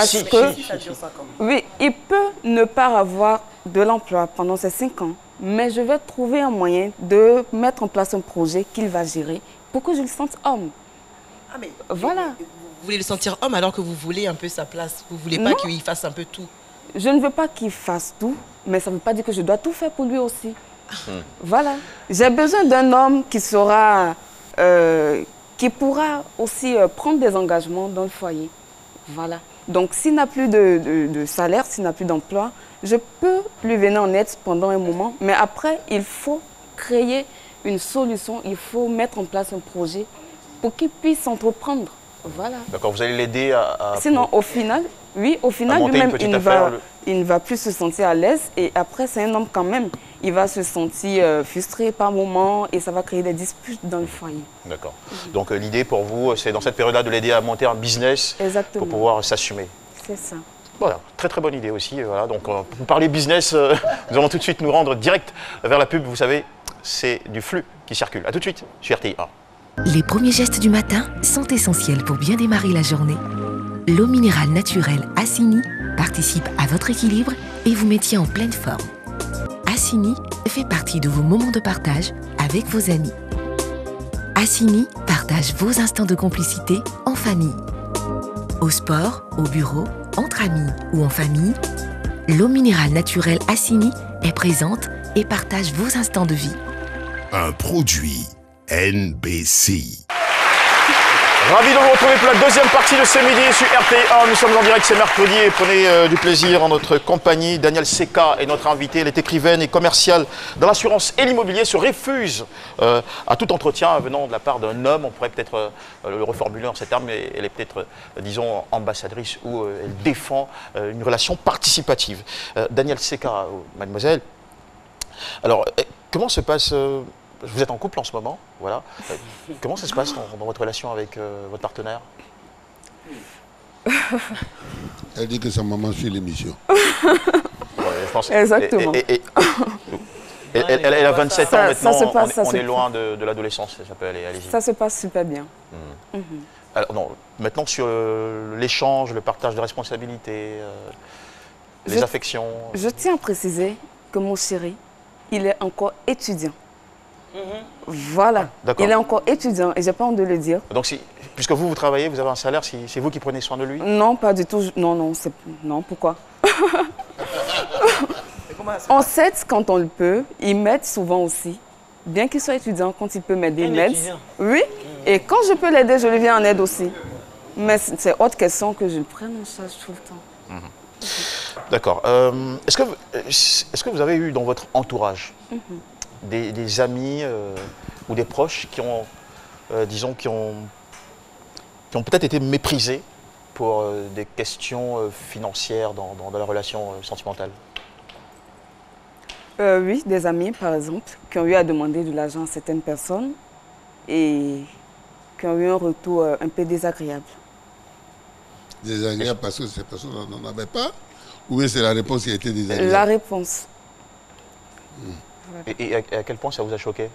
Si ça dure 5 ans. Oui, il peut ne pas avoir de l'emploi pendant ces 5 ans, mais je vais trouver un moyen de mettre en place un projet qu'il va gérer pour que je le sente homme. Ah, mais voilà. Vous voulez le sentir homme alors que vous voulez un peu sa place. Vous ne voulez pas qu'il fasse un peu tout. Je ne veux pas qu'il fasse tout, mais ça ne veut pas dire que je dois tout faire pour lui aussi. Voilà. J'ai besoin d'un homme qui sera, qui pourra aussi prendre des engagements dans le foyer. Voilà. Donc, s'il n'a plus de salaire, s'il n'a plus d'emploi, je peux lui venir en aide pendant un moment. Mais après, il faut créer une solution, il faut mettre en place un projet pour qu'il puisse entreprendre. Voilà. D'accord, vous allez l'aider à... Sinon, au final, oui, au final, lui-même, il ne va plus se sentir à l'aise. Et après, c'est un homme quand même. Il va se sentir frustré par moments et ça va créer des disputes dans le foyer. D'accord. Donc l'idée pour vous, c'est dans cette période-là de l'aider à monter un business pour pouvoir s'assumer. C'est ça. Voilà, très très bonne idée aussi. Voilà. Donc pour parler business, nous allons tout de suite nous rendre direct vers la pub. Vous savez, c'est du flux qui circule. A tout de suite sur RTI 1. Les premiers gestes du matin sont essentiels pour bien démarrer la journée. L'eau minérale naturelle Assini participe à votre équilibre et vous maintient en pleine forme. Assini fait partie de vos moments de partage avec vos amis. Assini partage vos instants de complicité en famille. Au sport, au bureau, entre amis ou en famille, l'eau minérale naturelle Assini est présente et partage vos instants de vie. Un produit NBC. Ravi de vous retrouver pour la deuxième partie de ce midi sur RTI1. Nous sommes en direct, c'est mercredi et prenez du plaisir en notre compagnie. Danielle Seka est notre invitée. Elle est écrivaine et commerciale dans l'assurance et l'immobilier. Se refuse à tout entretien venant de la part d'un homme. On pourrait peut-être le reformuler en ces termes, mais elle est peut-être, disons, ambassadrice ou elle défend une relation participative. Danielle Seka, mademoiselle, alors comment se passe... Vous êtes en couple en ce moment, voilà. Comment ça se passe dans votre relation avec votre partenaire? Elle dit que sa maman suit l'émission. Exactement. Elle a 27 ans maintenant, on est loin de l'adolescence, ça peut aller, allez-y. Ça se passe super bien. Alors, non, maintenant sur l'échange, le partage de responsabilités, les affections... Je tiens à préciser que mon chéri, il est encore étudiant. Voilà, il est encore étudiant et j'ai pas honte de le dire. Donc, puisque vous travaillez, vous avez un salaire, c'est vous qui prenez soin de lui? Non, pas du tout. Non, pourquoi? On s'aide quand on le peut. Il m'aide souvent aussi. Bien qu'il soit étudiant, quand il peut m'aider, il m'aide. Oui, et quand je peux l'aider, je lui viens en aide aussi. Mais c'est autre question que je le prenne en charge tout le temps. D'accord. Est-ce que vous avez eu dans votre entourage des amis ou des proches qui ont, disons, qui ont peut-être été méprisés pour des questions financières dans la relation sentimentale? Oui, des amis, par exemple, qui ont eu à demander de l'argent à certaines personnes et qui ont eu un retour un peu désagréable. Désagréable parce que ces personnes n'en avaient pas? Ou bien c'est la réponse qui a été désagréable? La réponse. Et à quel point ça vous a choqué?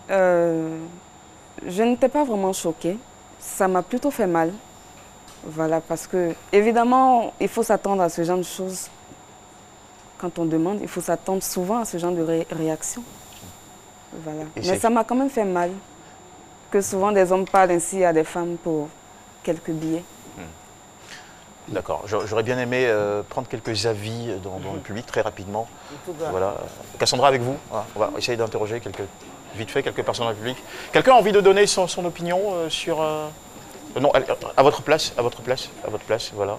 Je n'étais pas vraiment choquée. Ça m'a plutôt fait mal. Voilà, parce que, évidemment, il faut s'attendre à ce genre de choses. Quand on demande, il faut s'attendre souvent à ce genre de réaction. Voilà. Mais ça m'a quand même fait mal que souvent des hommes parlent ainsi à des femmes pour quelques billets. D'accord. J'aurais bien aimé prendre quelques avis dans le public très rapidement. Voilà. Cassandra, avec vous, voilà. On va essayer d'interroger vite fait quelques personnes dans le public. Quelqu'un a envie de donner son opinion sur... non, à votre place, voilà.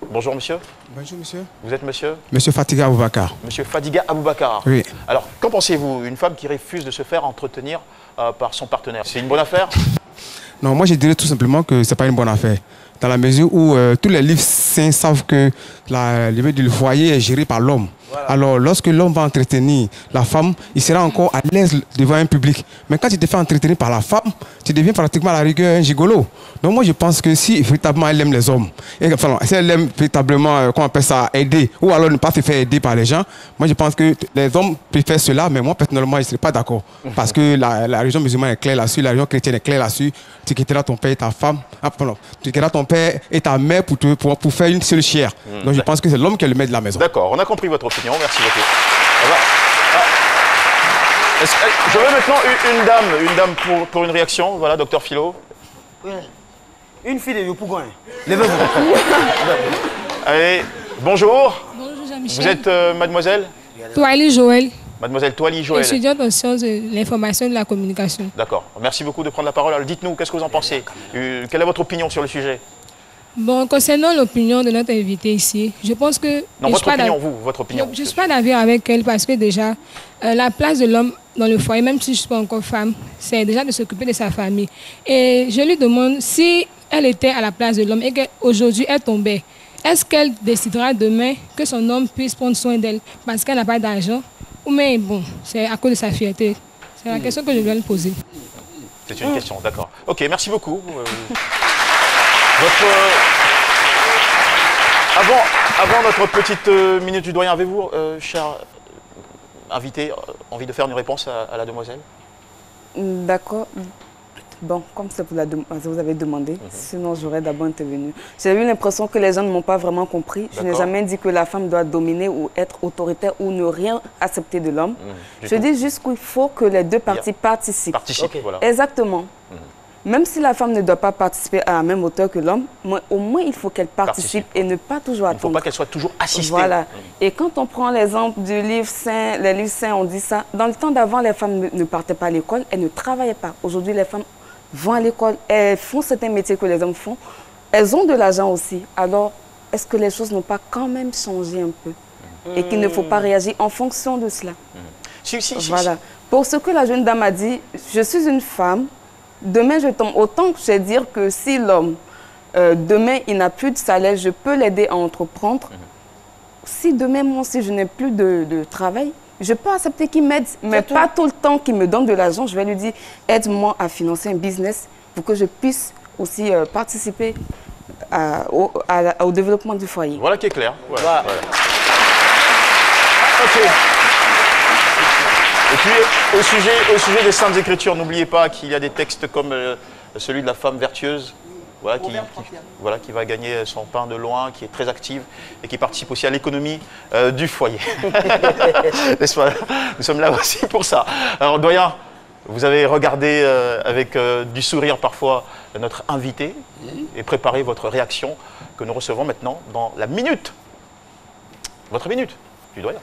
Bonjour monsieur. Bonjour monsieur. Vous êtes monsieur? Monsieur Fadiga Aboubakar. Monsieur Fadiga Aboubakar. Oui. Alors, qu'en pensez-vous? Une femme qui refuse de se faire entretenir par son partenaire, c'est une bonne affaire? Non, moi je dirais tout simplement que ce n'est pas une bonne affaire. Dans la mesure où tous les livres saints savent que le milieu du foyer est géré par l'homme. Voilà. Alors, lorsque l'homme va entretenir la femme, il sera encore à l'aise devant un public. Mais quand tu te fais entretenir par la femme, tu deviens pratiquement à la rigueur un gigolo. Donc moi, je pense que si véritablement elle aime les hommes, et, enfin, si elle aime véritablement, comment on appelle ça, aider, ou alors ne pas se faire aider par les gens, moi je pense que les hommes préfèrent cela, mais moi personnellement, je ne serais pas d'accord. Parce que la religion musulmane est claire là-dessus, la religion chrétienne est claire là-dessus. Tu quitteras ton père et ta femme, tu quitteras ton père et ta mère pour faire une seule chair. Donc je pense que c'est l'homme qui est le maître de la maison. D'accord, on a compris votre opinion, merci beaucoup. Je veux maintenant une dame pour une réaction. Voilà, docteur Philo. Oui. Une fille de Yopougon. Levez-vous. Allez, bonjour. Bonjour Jean-Michel. Vous êtes mademoiselle Toali Joël. Mademoiselle Toali Joël. Étudiante en sciences de l'information et de la communication. D'accord. Merci beaucoup de prendre la parole. Alors dites-nous, qu'est-ce que vous en pensez? Quelle est votre opinion sur le sujet? Bon, concernant l'opinion de notre invitée ici, je pense que... Non, votre opinion, votre opinion. Je ne suis pas d'accord avec elle parce que déjà, la place de l'homme dans le foyer, même si je ne suis pas encore femme, c'est déjà de s'occuper de sa famille. Et je lui demande si elle était à la place de l'homme et qu'aujourd'hui elle tombait, est-ce qu'elle décidera demain que son homme puisse prendre soin d'elle parce qu'elle n'a pas d'argent? Ou mais bon, c'est à cause de sa fierté. C'est la question que je dois lui poser. C'est une question, d'accord. Ok, merci beaucoup. Avant notre petite minute du doyen, avez-vous, cher invité, envie de faire une réponse à la demoiselle? D'accord. Bon, comme ça vous avez demandé, sinon j'aurais d'abord intervenu. J'ai eu l'impression que les gens ne m'ont pas vraiment compris. Je n'ai jamais dit que la femme doit dominer ou être autoritaire ou ne rien accepter de l'homme. Je dis juste qu'il faut que les deux parties participent. Participer, voilà. Exactement. Même si la femme ne doit pas participer à la même hauteur que l'homme, au moins il faut qu'elle participe et ne pas toujours attendre. Il ne faut pas qu'elle soit toujours assistée. Voilà. Et quand on prend l'exemple du livre saint, les livres saints, on dit ça. Dans le temps d'avant, les femmes ne partaient pas à l'école, elles ne travaillaient pas. Aujourd'hui, les femmes vont à l'école, elles font certains métiers que les hommes font. Elles ont de l'argent aussi. Alors, est-ce que les choses n'ont pas quand même changé un peu? Et qu'il ne faut pas réagir en fonction de cela. Voilà. Pour ce que la jeune dame a dit, je suis une femme. Demain, je tombe. Autant que je vais dire que si l'homme, demain, il n'a plus de salaire, je peux l'aider à entreprendre. Si demain, moi, si je n'ai plus de travail, je peux accepter qu'il m'aide, mais pas tout le temps qu'il me donne de l'argent. Je vais lui dire, aide-moi à financer un business pour que je puisse aussi participer au développement du foyer. Voilà qui est clair. Voilà. Ok. Et puis, au sujet des Saintes Écritures, n'oubliez pas qu'il y a des textes comme celui de la femme vertueuse, voilà, qui va gagner son pain de loin, qui est très active et qui participe aussi à l'économie du foyer. N'est-ce pas? Nous sommes là aussi pour ça. Alors, doyen, vous avez regardé avec du sourire parfois notre invité et préparé votre réaction que nous recevons maintenant dans la minute. Votre minute du doyen.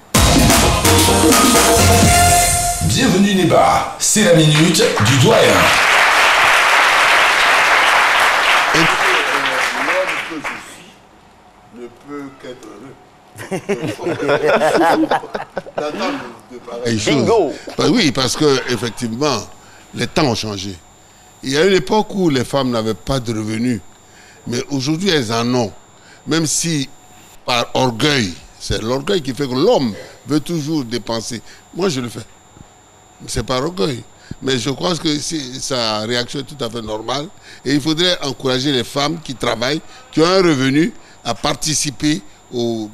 Bienvenue Néba, c'est la minute du doyen. L'homme que je suis ne peut qu'être heureux. D'attendre de pareilles choses. Bingo. Oui, parce que effectivement, les temps ont changé. Il y a une époque où les femmes n'avaient pas de revenus, mais aujourd'hui elles en ont. Même si par orgueil, c'est l'orgueil qui fait que l'homme veut toujours dépenser. Moi je le fais. C'est par orgueil. Mais je crois que sa réaction est tout à fait normale. Et il faudrait encourager les femmes qui travaillent, qui ont un revenu, à participer aux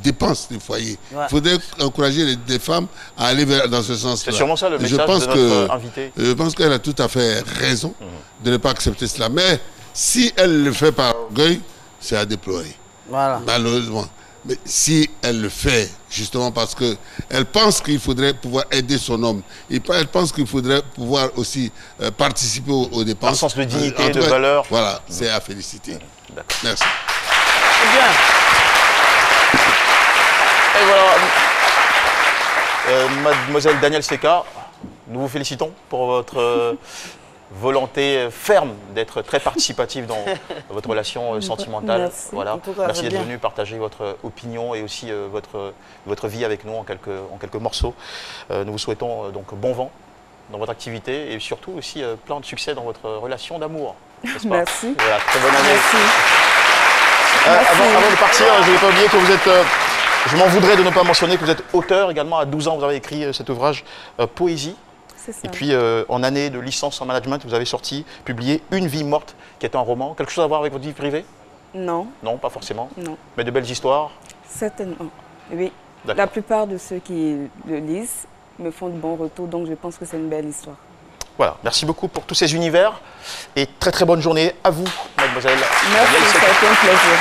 dépenses du foyer. Il faudrait encourager les femmes à aller dans ce sens-là. C'est sûrement ça le message de notre invité. Je pense qu'elle a tout à fait raison de ne pas accepter cela. Mais si elle le fait par orgueil, c'est à déplorer. Voilà. Malheureusement. Mais si elle le fait, justement parce qu'elle pense qu'il faudrait pouvoir aider son homme, et elle pense qu'il faudrait pouvoir aussi participer aux dépenses. Un sens de dignité, de valeur. Voilà, c'est à féliciter. Merci. Bien. Et voilà, mademoiselle Danielle Seka, nous vous félicitons pour votre volonté ferme d'être très participative dans votre relation sentimentale. Merci. Voilà. En tout cas, merci d'être bien. venu partager votre opinion et aussi votre vie avec nous en quelques morceaux. Nous vous souhaitons donc bon vent dans votre activité et surtout aussi plein de succès dans votre relation d'amour. Merci. Voilà, très bonne année. Merci. Avant de partir, je ne vais pas oublier que vous êtes... je m'en voudrais de ne pas mentionner que vous êtes auteur également. À 12 ans, vous avez écrit cet ouvrage Poésie. Et puis, en année de licence en management, vous avez publié Une vie morte, qui est un roman. Quelque chose à voir avec votre vie privée? Non. Non, pas forcément. Non. Mais de belles histoires? Certainement. Oui. La plupart de ceux qui le lisent me font de bons retours, donc je pense que c'est une belle histoire. Voilà. Merci beaucoup pour tous ces univers. Et très très bonne journée à vous, mademoiselle. Merci, ça a été un plaisir.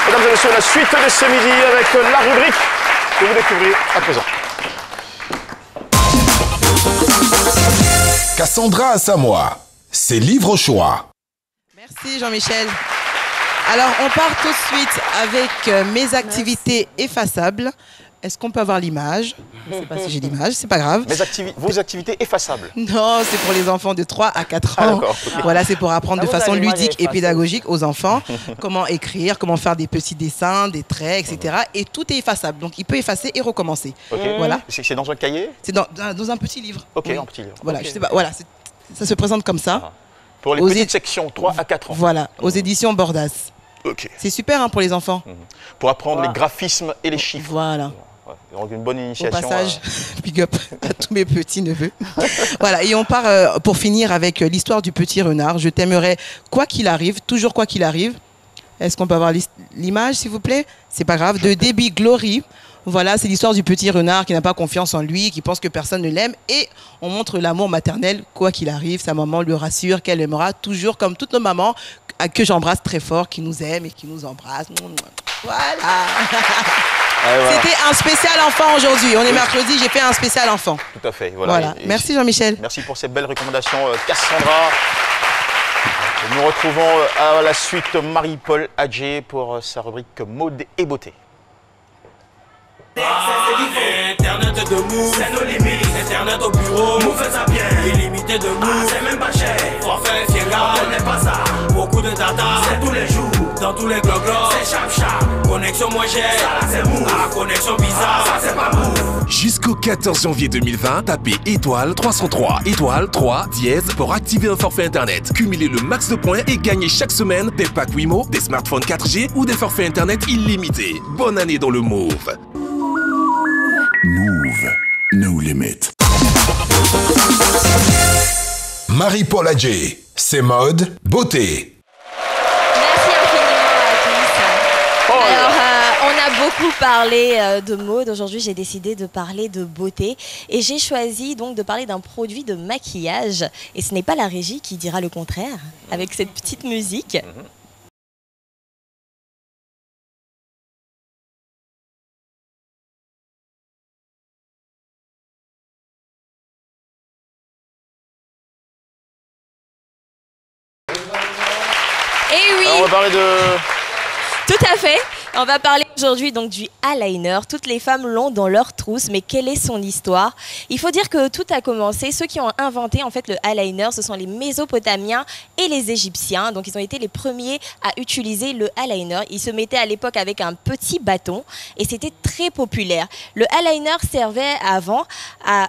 Mesdames et messieurs, la suite de ce midi avec la rubrique que vous découvrez à présent. Cassandra Asamoah, ses livres au choix. Merci Jean-Michel. Alors, on part tout de suite avec mes activités effaçables. Est-ce qu'on peut avoir l'image? Je ne sais pas si j'ai l'image, c'est pas grave. Vos activités effaçables? Non, c'est pour les enfants de 3 à 4 ans. Voilà, c'est pour apprendre de façon ludique et pédagogique aux enfants comment écrire, comment faire des petits dessins, des traits, etc. Et tout est effaçable. Donc, il peut effacer et recommencer. Voilà. C'est dans un cahier? C'est dans un petit livre. Ok, oui. un petit livre. Voilà, je sais pas. Voilà, ça se présente comme ça. Pour les petites sections, 3 à 4 ans. Voilà, aux éditions Bordas. Ok. C'est super hein, pour les enfants. Pour apprendre les graphismes et les chiffres. Voilà. Donc une bonne initiation. Au passage, big up à tous mes petits-neveux. Voilà, et on part pour finir avec l'histoire du petit renard. Je t'aimerais quoi qu'il arrive, toujours quoi qu'il arrive. Est-ce qu'on peut avoir l'image, s'il vous plaît? C'est pas grave. De Debbie Glory. Voilà, c'est l'histoire du petit renard qui n'a pas confiance en lui, qui pense que personne ne l'aime. Et on montre l'amour maternel, quoi qu'il arrive. Sa maman le rassure qu'elle aimera toujours, comme toutes nos mamans, que j'embrasse très fort, qui nous aiment et qui nous embrassent. Voilà. C'était un spécial enfant aujourd'hui. On est mercredi, j'ai fait un spécial enfant. Tout à fait. Voilà. Merci Jean-Michel. Merci pour ces belles recommandations, Cassandra. Nous retrouvons à la suite Marie-Paul Adjé pour sa rubrique mode et beauté. Internet de Move, c'est nos limites. Internet au bureau, Move fait ça bien. Illimité de Move, c'est même pas cher. Forfait, Fiega, on n'est pas ça. Beaucoup de data, c'est tous les jours. Dans tous les glogos, c'est chap. Connexion moins chère, ça c'est Move. Ah, connexion bizarre, ça c'est pas Move. Jusqu'au 14 janvier 2020, tapez étoile 303, étoile 3, dièse pour activer un forfait internet. Cumulez le max de points et gagnez chaque semaine des packs Wimo, des smartphones 4G ou des forfaits internet illimités. Bonne année dans le Move. Move, no limit. Marie-Paul Adjé, c'est mode, beauté. Merci infiniment à tous. Alors, on a beaucoup parlé de mode. Aujourd'hui, j'ai décidé de parler de beauté. Et j'ai choisi donc de parler d'un produit de maquillage. Et ce n'est pas la régie qui dira le contraire, avec cette petite musique. Et oui. Alors on va parler de... Tout à fait. On va parler aujourd'hui donc du eyeliner. Toutes les femmes l'ont dans leur trousse, mais quelle est son histoire? Il faut dire que tout a commencé. Ceux qui ont inventé en fait le eyeliner, ce sont les Mésopotamiens et les Égyptiens. Donc ils ont été les premiers à utiliser le eyeliner. Ils se mettaient à l'époque avec un petit bâton et c'était très populaire. Le eyeliner servait avant à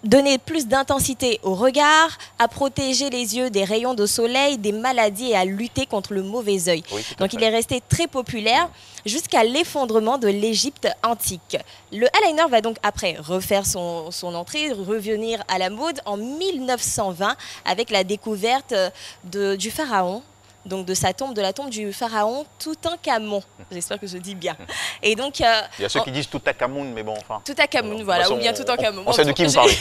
donner plus d'intensité au regard, à protéger les yeux des rayons de soleil, des maladies et à lutter contre le mauvais œil. Oui, donc il est resté très populaire jusqu'à l'effondrement de l'Égypte antique. Le eyeliner va donc après refaire son entrée, revenir à la mode en 1920 avec la découverte du pharaon. Donc de la tombe du pharaon Toutankhamon. J'espère que je dis bien. Et donc il y a ceux qui disent Toutankhamon, mais bon, enfin. Toutankhamon, voilà, ou bien Toutankhamon. On sait de qui vous parlez.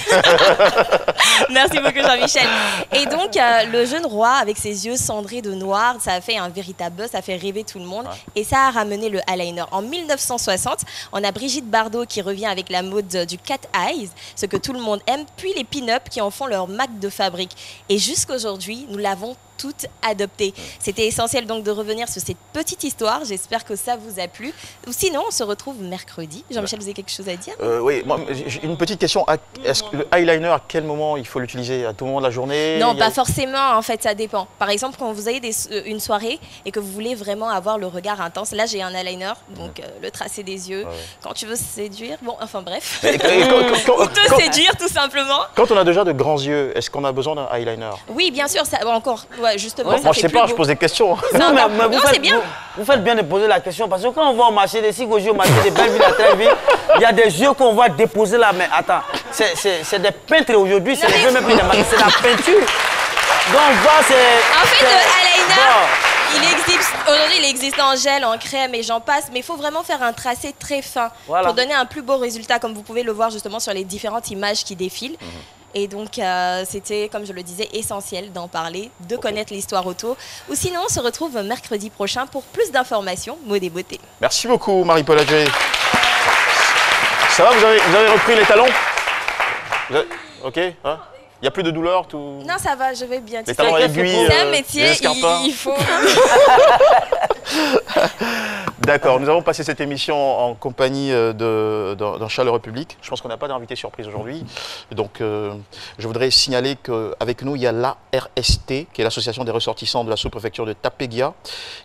Merci beaucoup Jean-Michel. Et donc le jeune roi avec ses yeux cendrés de noir, ça a fait un véritable buzz, ça a fait rêver tout le monde et ça a ramené le eyeliner. En 1960, on a Brigitte Bardot qui revient avec la mode du cat eyes, ce que tout le monde aime, puis les pin-up qui en font leur marque de fabrique. Et jusqu'aujourd'hui, nous l'avons toutes adoptées. C'était essentiel donc de revenir sur cette petite histoire. J'espère que ça vous a plu. Ou sinon, on se retrouve mercredi. Jean-Michel, vous avez quelque chose à dire? Oui, moi, j'ai une petite question. Est-ce que le eyeliner, à quel moment il faut l'utiliser? À tout moment de la journée? Non, pas forcément. En fait, ça dépend. Par exemple, quand vous avez une soirée et que vous voulez vraiment avoir le regard intense, là, j'ai un eyeliner, donc le tracé des yeux. Quand tu veux séduire, bon, enfin bref. Ou te séduire, tout simplement. Quand on a déjà de grands yeux, est-ce qu'on a besoin d'un eyeliner? Oui, bien sûr. Ça, encore, ouais, justement. Moi, je sais pas, je pose des questions. Non, mais vous faites bien de poser la question parce que quand on va au marché des Sigojis, au marché des Belleville à Tréville, il y a des yeux qu'on va déposer là. Mais attends, c'est des peintres aujourd'hui, c'est les même plus des marques, c'est la peinture. Donc, voilà, c'est. En fait, le eyeliner, aujourd'hui, il existe en gel, en crème et j'en passe, mais il faut vraiment faire un tracé très fin pour donner un plus beau résultat, comme vous pouvez le voir justement sur les différentes images qui défilent. Et donc, c'était, comme je le disais, essentiel d'en parler, de connaître l'histoire auto. Ou sinon, on se retrouve mercredi prochain pour plus d'informations, mode et beauté. Merci beaucoup, Marie-Paul Adjé. Ça va, vous avez repris les talons? Ok, hein? Il n'y a plus de douleur tout... Non, ça va, je vais bien. Les talons aiguilles, c'est un métier, il faut... D'accord, nous avons passé cette émission en compagnie d'un chaleureux public. Je pense qu'on n'a pas d'invité surprise aujourd'hui. Donc, je voudrais signaler qu'avec nous, il y a l'ARST, qui est l'association des ressortissants de la sous-préfecture de Tapéguia,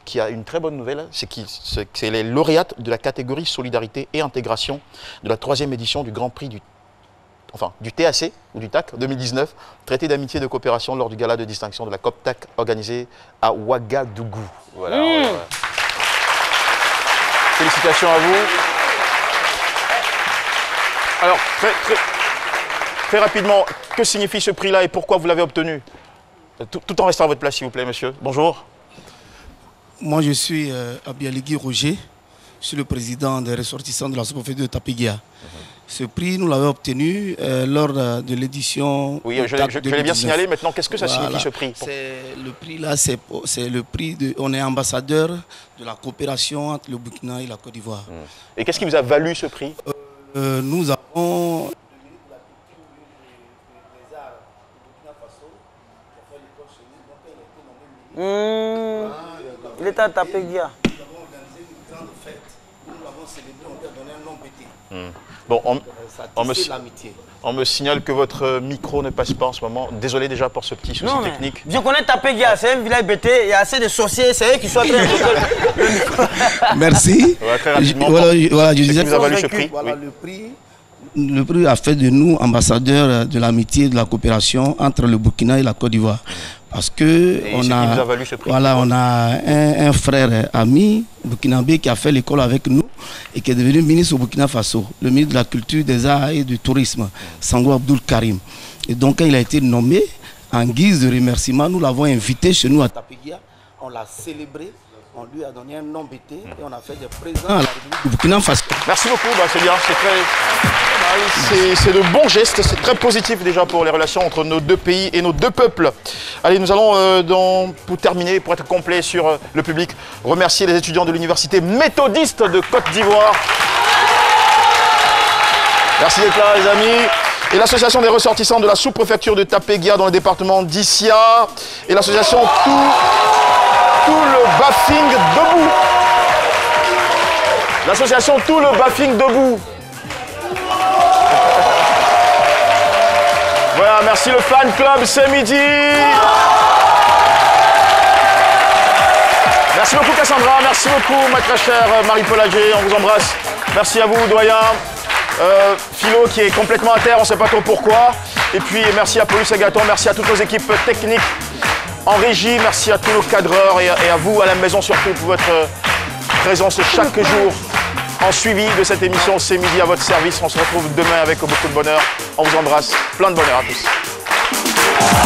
qui a une très bonne nouvelle. C'est les lauréates de la catégorie Solidarité et Intégration de la 3e édition du Grand Prix du TAC ou du TAC 2019, traité d'amitié et de coopération lors du gala de distinction de la COPTAC organisé à Ouagadougou. Voilà. Félicitations à vous. Alors, très rapidement, que signifie ce prix-là et pourquoi vous l'avez obtenu? Tout en restant à votre place, s'il vous plaît, monsieur. Bonjour. Moi, je suis Abialigui Roger. Je suis le président des ressortissants de la sous-préfecture de Tapéguia. Ce prix, nous l'avons obtenu lors de l'édition... Oui, je l'ai bien signalé. Maintenant, qu'est-ce que ça signifie, ce prix? Le prix, là, c'est le prix de... On est ambassadeur de la coopération entre le Burkina et la Côte d'Ivoire. Et qu'est-ce qui vous a valu ce prix? Nous avons... Il est à Tapéguia. Bon, on me signale que votre micro ne passe pas en ce moment. Désolé déjà pour ce petit souci technique. Je connais Tapéguia, c'est un village bêté, il y a assez de sorciers, c'est eux qui sont très le micro. Merci. Ouais, très rapidement. Voilà, je disais que vous avez valu ce prix. Voilà, le prix a fait de nous ambassadeurs de l'amitié et de la coopération entre le Burkina et la Côte d'Ivoire. Parce que on a un frère ami burkinabé qui a fait l'école avec nous et qui est devenu ministre au Burkina Faso, le ministre de la Culture, des Arts et du Tourisme, Sango Abdoul Karim. Et donc, quand il a été nommé, en guise de remerciement, nous l'avons invité chez nous à Tapéguia, on l'a célébré, on lui a donné un nom bêté et on a fait des présents à la République du Burkina Faso. Merci beaucoup, c'est bien, c'est de bons gestes, c'est très positif déjà pour les relations entre nos deux pays et nos deux peuples. Allez, nous allons, pour terminer, pour être complet sur le public, remercier les étudiants de l'université méthodiste de Côte d'Ivoire. Merci d'être là, les amis. Et l'association des ressortissants de la sous-préfecture de Tapéguia dans le département d'Issia. Et l'association Tout le Bafing Debout. L'association Tout le Bafing Debout. Voilà, merci le fan club, c'est midi. Merci beaucoup Cassandra, merci beaucoup ma très chère Marie-Paul Ager, on vous embrasse. Merci à vous, doyen. Philo qui est complètement à terre, on ne sait pas trop pourquoi. Et puis merci à Paulus Agaton, merci à toutes nos équipes techniques en régie, merci à tous nos cadreurs et à vous à la maison surtout pour votre présence chaque jour en suivi de cette émission C'est midi à votre service. On se retrouve demain avec beaucoup de bonheur. On vous embrasse, plein de bonheur à tous.